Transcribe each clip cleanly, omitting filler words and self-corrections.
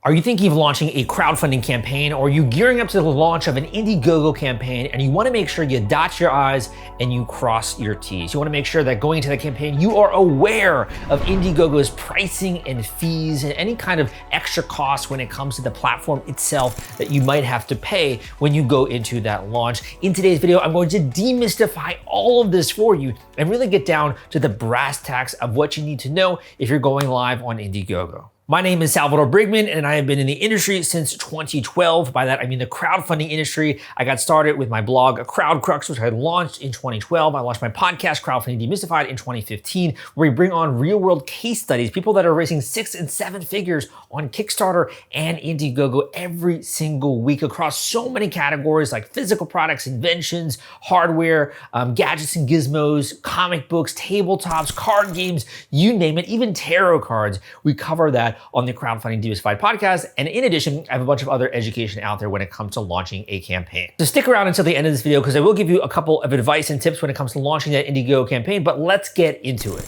Are you thinking of launching a crowdfunding campaign, or are you gearing up to the launch of an Indiegogo campaign and you want to make sure you dot your I's and you cross your T's? You want to make sure that going into the campaign, you are aware of Indiegogo's pricing and fees and any kind of extra costs when it comes to the platform itself that you might have to pay when you go into that launch. In today's video, I'm going to demystify all of this for you and really get down to the brass tacks of what you need to know if you're going live on Indiegogo. My name is Salvador Briggman, and I have been in the industry since 2012. By that, I mean the crowdfunding industry. I got started with my blog, Crowd Crux, which I launched in 2012. I launched my podcast, Crowdfunding Demystified, in 2015, where we bring on real-world case studies, people that are raising 6 and 7 figures on Kickstarter and Indiegogo every single week across so many categories like physical products, inventions, hardware, gadgets and gizmos, comic books, tabletops, card games, you name it, even tarot cards. We cover that on the Crowdfunding Demystified podcast. And in addition, I have a bunch of other education out there when it comes to launching a campaign. So stick around until the end of this video because I will give you a couple of advice and tips when it comes to launching that Indiegogo campaign, but let's get into it.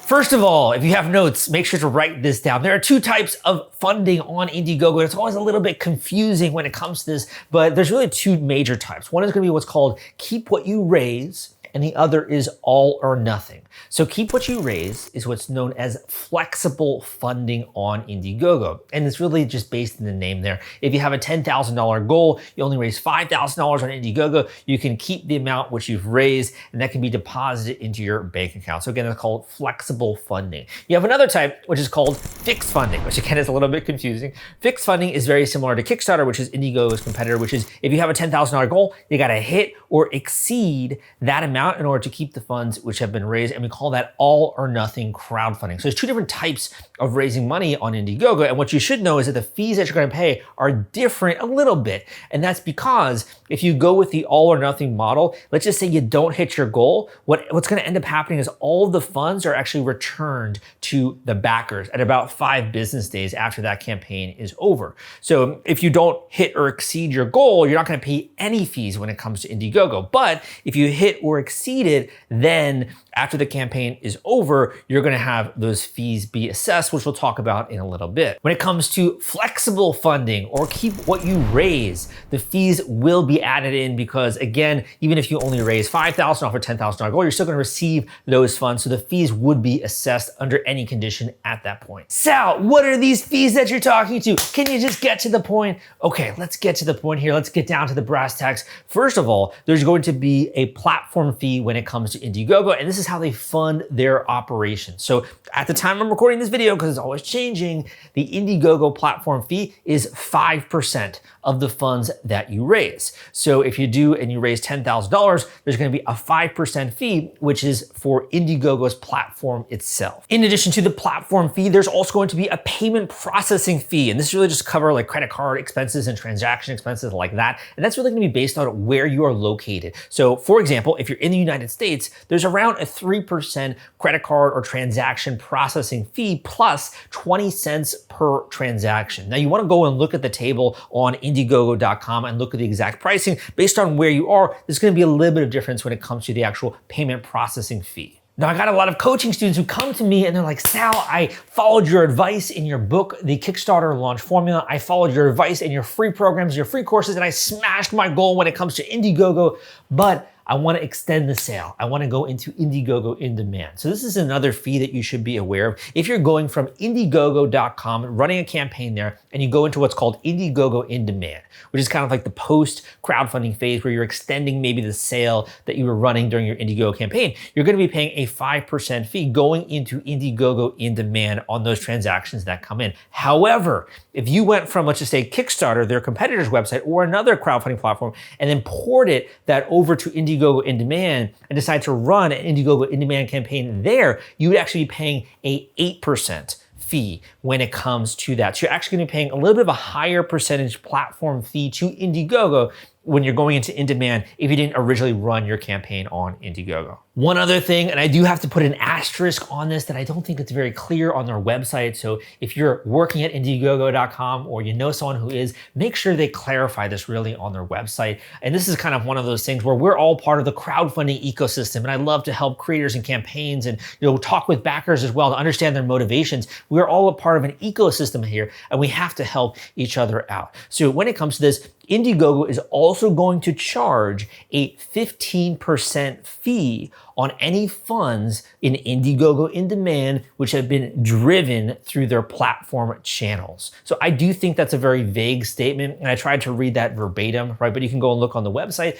First of all, if you have notes, make sure to write this down. There are 2 types of funding on Indiegogo. It's always a little bit confusing when it comes to this, but there's really 2 major types. One is going to be what's called keep what you raise, and the other is all or nothing. So keep what you raise is what's known as flexible funding on Indiegogo. And it's really just based in the name there. If you have a $10,000 goal, you only raise $5,000 on Indiegogo, you can keep the amount which you've raised, and that can be deposited into your bank account. So again, it's called flexible funding. You have another type, which is called fixed funding, which again is a little bit confusing. Fixed funding is very similar to Kickstarter, which is Indiegogo's competitor, which is if you have a $10,000 goal, you gotta hit or exceed that amount in order to keep the funds which have been raised, and we call that all or nothing crowdfunding. So there's 2 different types of raising money on Indiegogo, and what you should know is that the fees that you're gonna pay are different a little bit, and that's because if you go with the all or nothing model, let's just say you don't hit your goal, what's gonna end up happening is all of the funds are actually returned to the backers at about 5 business days after that campaign is over. So if you don't hit or exceed your goal, you're not gonna pay any fees when it comes to Indiegogo, but if you hit or exceed it, then after the campaign is over, you're gonna have those fees be assessed, which we'll talk about in a little bit. When it comes to flexible funding or keep what you raise, the fees will be added in because again, even if you only raise $5,000 off a $10,000 goal, you're still gonna receive those funds. So the fees would be assessed under any condition at that point. Sal, what are these fees that you're talking to? Can you just get to the point? Okay, let's get to the point here. Let's get down to the brass tacks. First of all, there's going to be a platform fee when it comes to Indiegogo, and this is how they fund their operations. So at the time I'm recording this video, because it's always changing, the Indiegogo platform fee is 5% of the funds that you raise. So if you do and you raise $10,000, there's going to be a 5% fee, which is for Indiegogo's platform itself. In addition to the platform fee, there's also going to be a payment processing fee. And this really just cover like credit card expenses and transaction expenses like that. And that's really going to be based on where you are located. So for example, if you're in the United States, there's around a 3% credit card or transaction processing fee plus 20 cents per transaction. Now you want to go and look at the table on Indiegogo.com and look at the exact pricing. Based on where you are, there's going to be a little bit of difference when it comes to the actual payment processing fee. Now, I got a lot of coaching students who come to me and they're like, Sal, I followed your advice in your book, The Kickstarter Launch Formula. I followed your advice in your free programs, your free courses, and I smashed my goal when it comes to Indiegogo, but I want to extend the sale. I want to go into Indiegogo in demand. So this is another fee that you should be aware of. If you're going from Indiegogo.com, running a campaign there, and you go into what's called Indiegogo in demand, which is kind of like the post crowdfunding phase where you're extending maybe the sale that you were running during your Indiegogo campaign, you're going to be paying a 5% fee going into Indiegogo in demand on those transactions that come in. However, if you went from, let's just say Kickstarter, their competitor's website, or another crowdfunding platform, and then ported that over to Indiegogo in demand and decide to run an Indiegogo in demand campaign there, you would actually be paying a 8% fee when it comes to that. So you're actually going to be paying a little bit of a higher percentage platform fee to Indiegogo when you're going into in demand if you didn't originally run your campaign on Indiegogo. One other thing, and I do have to put an asterisk on this that I don't think it's very clear on their website. So if you're working at Indiegogo.com or you know someone who is, make sure they clarify this really on their website. And this is kind of one of those things where we're all part of the crowdfunding ecosystem. And I love to help creators and campaigns and talk with backers as well to understand their motivations. We're all a part of an ecosystem here and we have to help each other out. So when it comes to this, Indiegogo is also going to charge a 15% fee on any funds in Indiegogo In Demand, which have been driven through their platform channels. So I do think that's a very vague statement, and I tried to read that verbatim, right? But you can go and look on the website.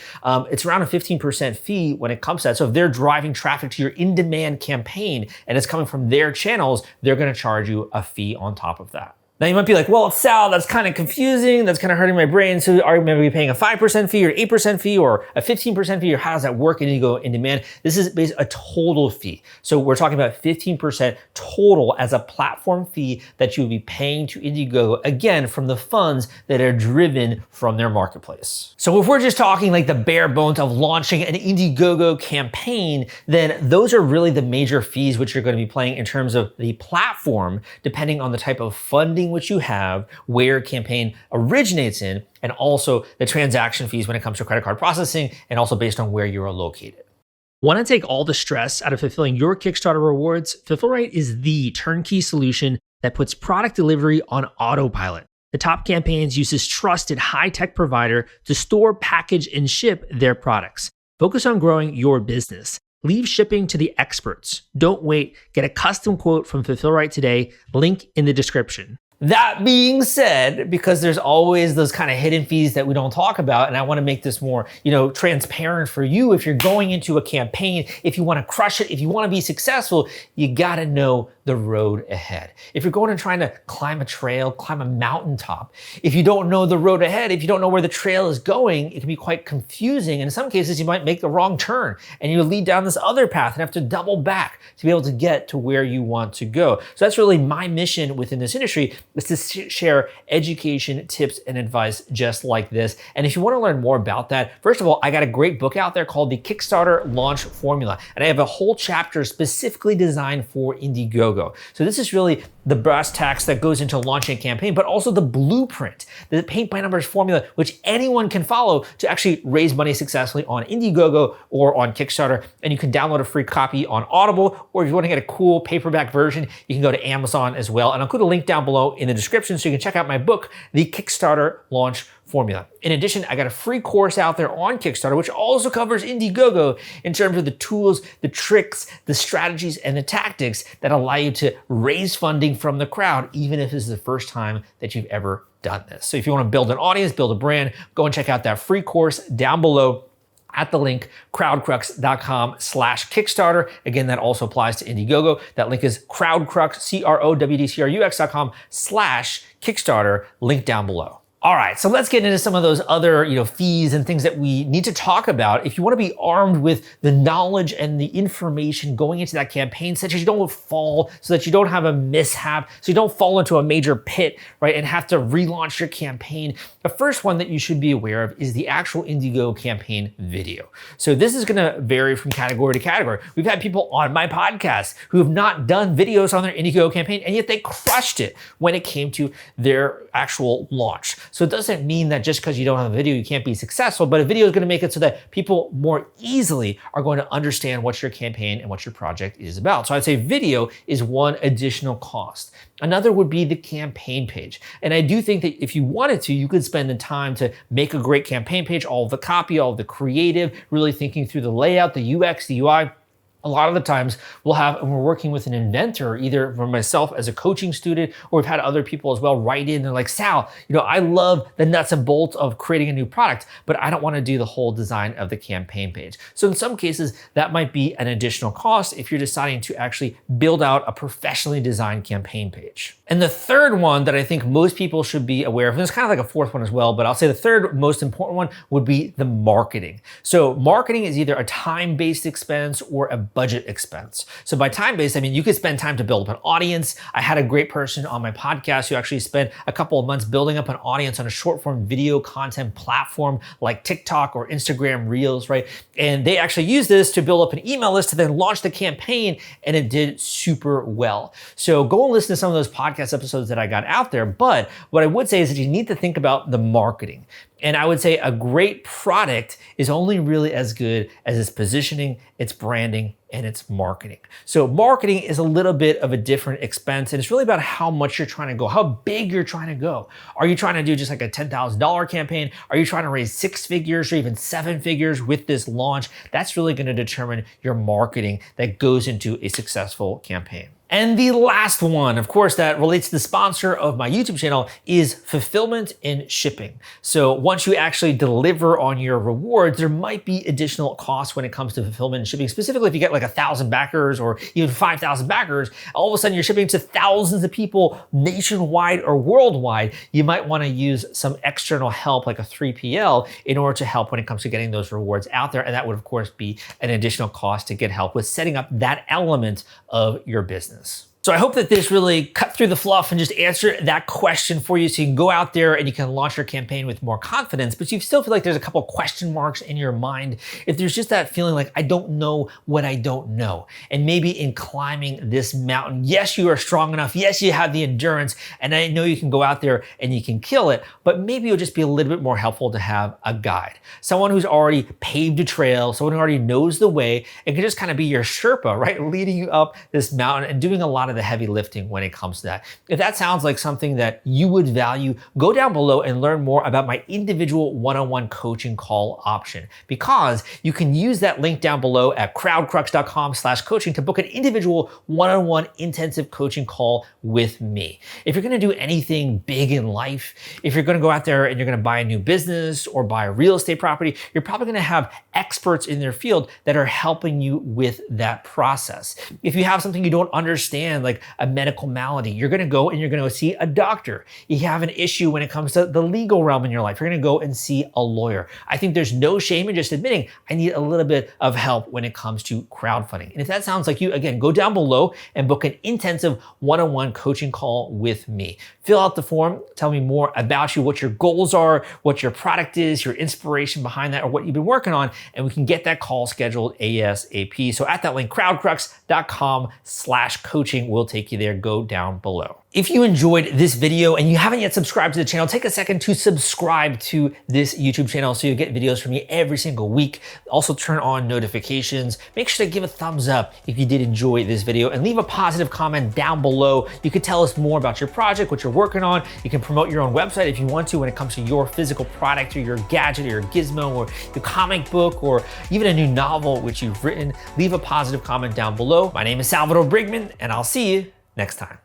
It's around a 15% fee when it comes to that. So if they're driving traffic to your in-demand campaign and it's coming from their channels, they're gonna charge you a fee on top of that. Now you might be like, well, Sal, that's kind of confusing. That's kind of hurting my brain. So are you maybe paying a 5% fee or 8% fee or a 15% fee, or how does that work in Indiegogo In Demand? This is basically a total fee. So we're talking about 15% total as a platform fee that you would be paying to Indiegogo, again, from the funds that are driven from their marketplace. So if we're just talking like the bare bones of launching an Indiegogo campaign, then those are really the major fees which you're going to be paying in terms of the platform, depending on the type of funding which you have, where your campaign originates in, and also the transaction fees when it comes to credit card processing, and also based on where you are located. Want to take all the stress out of fulfilling your Kickstarter rewards? Fulfillrite is the turnkey solution that puts product delivery on autopilot. The Top Campaigns uses trusted high-tech provider to store, package, and ship their products. Focus on growing your business. Leave shipping to the experts. Don't wait. Get a custom quote from Fulfillrite today. Link in the description. That being said, because there's always those kind of hidden fees that we don't talk about, and I want to make this more, transparent for you. If you're going into a campaign, if you want to crush it, if you want to be successful, you got to know the road ahead. If you're going and trying to climb a trail, climb a mountaintop, if you don't know the road ahead, if you don't know where the trail is going, it can be quite confusing. And in some cases, you might make the wrong turn and you lead down this other path and have to double back to be able to get to where you want to go. So that's really my mission within this industry, is to share education, tips, and advice just like this. And if you want to learn more about that, first of all, I got a great book out there called The Kickstarter Launch Formula. And I have a whole chapter specifically designed for Indiegogo. So this is really the brass tacks that goes into launching a campaign, but also the blueprint, the paint by numbers formula, which anyone can follow to actually raise money successfully on Indiegogo or on Kickstarter. And you can download a free copy on Audible, or if you want to get a cool paperback version, you can go to Amazon as well. And I'll put a link down below in the description so you can check out my book, The Kickstarter Launch Formula. In addition, I got a free course out there on Kickstarter, which also covers Indiegogo in terms of the tools, the tricks, the strategies, and the tactics that allow you to raise funding from the crowd, even if this is the first time that you've ever done this. So if you want to build an audience, build a brand, go and check out that free course down below at the link crowdcrux.com/Kickstarter. Again, that also applies to Indiegogo. That link is crowdcrux, crowdcrux.com/Kickstarter, link down below. All right, so let's get into some of those other, fees and things that we need to talk about if you want to be armed with the knowledge and the information going into that campaign, such as you don't fall, so that you don't have a mishap, so you don't fall into a major pit, right, and have to relaunch your campaign. The first one that you should be aware of is the actual Indiegogo campaign video. So this is going to vary from category to category. We've had people on my podcast who have not done videos on their Indiegogo campaign, and yet they crushed it when it came to their actual launch. So it doesn't mean that just because you don't have a video, you can't be successful, but a video is going to make it so that people more easily are going to understand what your campaign and what your project is about. So I'd say video is one additional cost. Another would be the campaign page. And I do think that if you wanted to, you could spend the time to make a great campaign page, all of the copy, all of the creative, really thinking through the layout, the UX, the UI. A lot of the times when we're working with an inventor, either for myself as a coaching student, or we've had other people as well write in, they're like, Sal, I love the nuts and bolts of creating a new product, but I don't want to do the whole design of the campaign page. So in some cases, that might be an additional cost if you're deciding to actually build out a professionally designed campaign page. And the third one that I think most people should be aware of, and there's kind of like a fourth one as well, but I'll say the third most important one would be the marketing. So marketing is either a time-based expense or a budget expense. So by time-based, I mean, you could spend time to build up an audience. I had a great person on my podcast who actually spent a couple of months building up an audience on a short form video content platform like TikTok or Instagram Reels, right? And they actually used this to build up an email list to then launch the campaign, and it did super well. So go and listen to some of those podcast episodes that I got out there. But what I would say is that you need to think about the marketing. And I would say a great product is only really as good as its positioning, its branding, and its marketing. So marketing is a little bit of a different expense, and it's really about how much you're trying to go, how big you're trying to go. Are you trying to do just like a $10,000 campaign? Are you trying to raise 6 figures or even 7 figures with this launch? That's really going to determine your marketing that goes into a successful campaign. And the last one, of course, that relates to the sponsor of my YouTube channel is fulfillment and shipping. So once you actually deliver on your rewards, there might be additional costs when it comes to fulfillment and shipping. Specifically, if you get like 1,000 backers or even 5,000 backers, all of a sudden you're shipping to thousands of people nationwide or worldwide. You might want to use some external help like a 3PL in order to help when it comes to getting those rewards out there. And that would, of course, be an additional cost to get help with setting up that element of your business. So I hope that this really cut through the fluff and just answered that question for you so you can go out there and you can launch your campaign with more confidence, but you still feel like there's a couple question marks in your mind. If there's just that feeling like, I don't know what I don't know. And maybe in climbing this mountain, yes, you are strong enough. Yes, you have the endurance. And I know you can go out there and you can kill it, but maybe it'll just be a little bit more helpful to have a guide. Someone who's already paved a trail, someone who already knows the way and can just kind of be your Sherpa, right? Leading you up this mountain and doing a lot of the heavy lifting when it comes to that. If that sounds like something that you would value, go down below and learn more about my individual one-on-one coaching call option, because you can use that link down below at crowdcrux.com/coaching to book an individual one-on-one intensive coaching call with me. If you're going to do anything big in life, if you're going to go out there and you're going to buy a new business or buy a real estate property, you're probably going to have experts in their field that are helping you with that process. If you have something you don't understand, like a medical malady, you're going to go and you're going to see a doctor. You have an issue when it comes to the legal realm in your life, you're going to go and see a lawyer. I think there's no shame in just admitting I need a little bit of help when it comes to crowdfunding. And if that sounds like you, again, go down below and book an intensive one-on-one coaching call with me. Fill out the form, tell me more about you, what your goals are, what your product is, your inspiration behind that, or what you've been working on, and we can get that call scheduled ASAP. So at that link, crowdcrux.com/coaching will take you there. Go down below. If you enjoyed this video and you haven't yet subscribed to the channel, take a second to subscribe to this YouTube channel so you get videos from me every single week. Also turn on notifications. Make sure to give a thumbs up if you did enjoy this video and leave a positive comment down below. You could tell us more about your project, what you're working on. You can promote your own website if you want to when it comes to your physical product or your gadget or your gizmo or your comic book or even a new novel which you've written. Leave a positive comment down below. My name is Salvador Briggman and I'll see you next time.